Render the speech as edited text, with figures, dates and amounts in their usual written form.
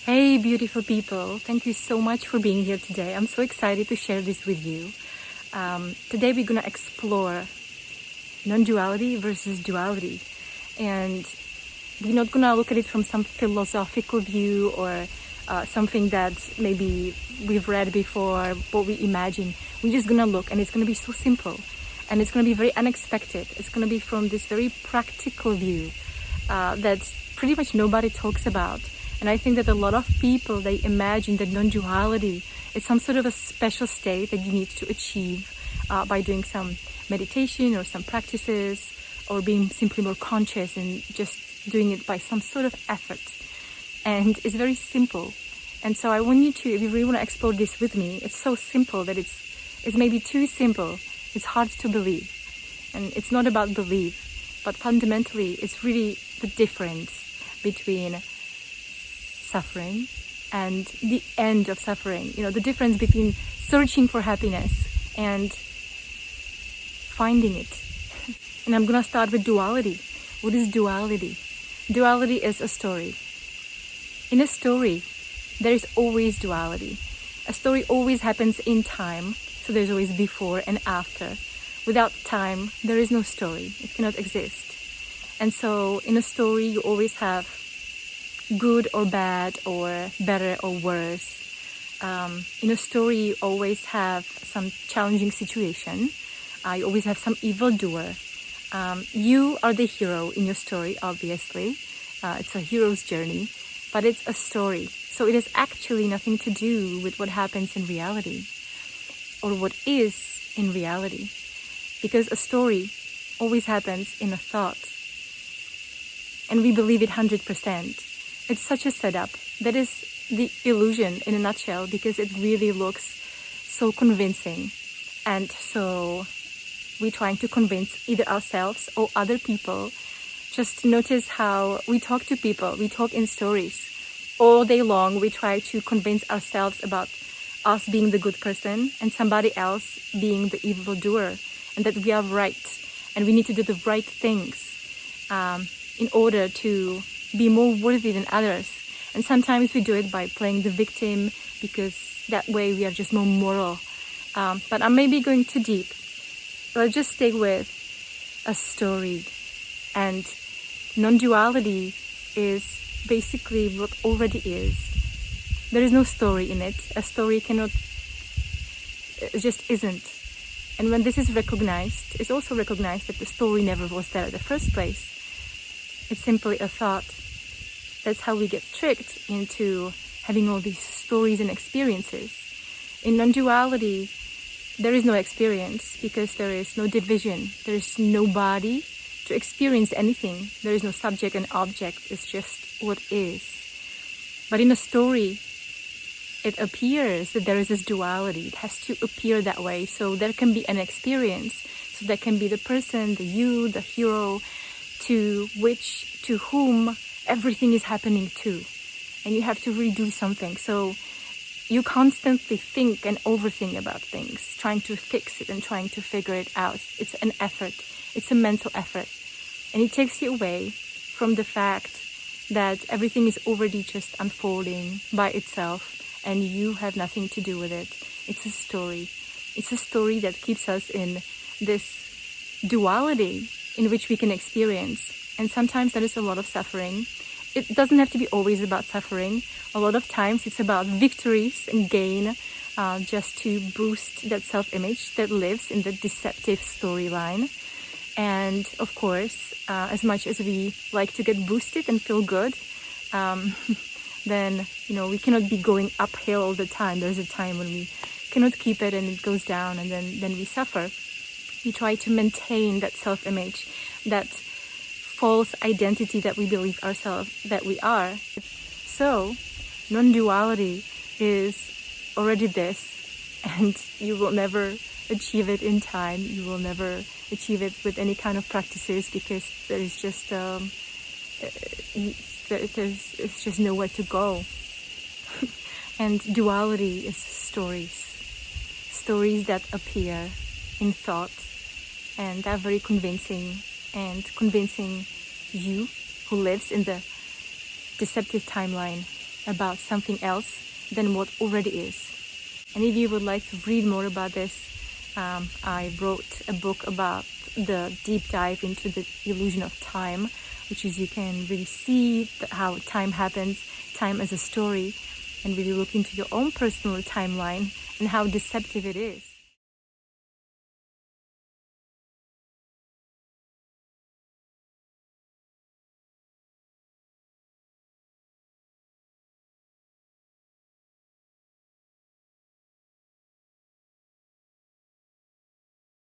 Hey beautiful people, thank you so much for being here today. I'm so excited to share this with you. Today we're gonna explore non-duality versus duality, and we're not gonna look at it from some philosophical view or something that maybe we've read before, what we imagine. We're just gonna look, and it's gonna be so simple, and it's gonna be very unexpected. It's gonna be from this very practical view that pretty much nobody talks about. And I think that a lot of people, they imagine that non-duality is some sort of a special state that you need to achieve by doing some meditation or some practices, or being simply more conscious and just doing it by some sort of effort. And it's very simple. And so I want you to, if you really want to explore this with me, it's so simple that it's maybe too simple. It's hard to believe. And it's not about belief, but fundamentally it's really the difference between suffering and the end of suffering. You know, the difference between searching for happiness and finding it. And I'm gonna start with duality. What is duality? Duality is a story. In a story, there is always duality. A story always happens in time, so there's always before and after. Without time, there is no story. It cannot exist. And so in a story, you always have good or bad, or better or worse. In a story, you always have some challenging situation. You always have some evildoer. You are the hero in your story, obviously. It's a hero's journey, but it's a story. So it has actually nothing to do with what happens in reality, or what is in reality. Because a story always happens in a thought. And we believe it 100%. It's such a setup. That is the illusion in a nutshell, because it really looks so convincing. And so we're trying to convince either ourselves or other people. Just notice how we talk to people. We talk in stories. All day long, we try to convince ourselves about us being the good person and somebody else being the evildoer, and that we are right and we need to do the right things in order to be more worthy than others. And sometimes we do it by playing the victim, because that way we are just more moral. But I may be going too deep. Let's just stay with a story. And non-duality is basically what already is. There is no story in it. A story cannot, it just isn't. And when this is recognized, it's also recognized that the story never was there in the first place. It's simply a thought. That's how we get tricked into having all these stories and experiences. In non-duality, there is no experience, because there is no division. There is no body to experience anything. There is no subject and object. It's just what is. But in a story, it appears that there is this duality. It has to appear that way. So there can be an experience. So there can be the person, the you, the hero, to whom everything is happening to. And you have to really do something. So you constantly think and overthink about things, trying to fix it and trying to figure it out. It's an effort. It's a mental effort. And it takes you away from the fact that everything is already just unfolding by itself and you have nothing to do with it. It's a story. It's a story that keeps us in this duality in which we can experience. And sometimes that is a lot of suffering. It doesn't have to be always about suffering. A lot of times it's about victories and gain, just to boost that self-image that lives in the deceptive storyline. And of course, as much as we like to get boosted and feel good, then, we cannot be going uphill all the time. There's a time when we cannot keep it and it goes down, and then we suffer. We try to maintain that self-image, that false identity that we believe ourselves that we are. So non-duality is already this, and you will never achieve it in time. You will never achieve it with any kind of practices, because there is just it's just nowhere to go. And duality is stories that appear in thought, and they're very convincing, and convincing you who lives in the deceptive timeline about something else than what already is. And if you would like to read more about this, I wrote a book about the deep dive into the illusion of time, which is you can really see how time happens, time as a story, and really look into your own personal timeline and how deceptive it is.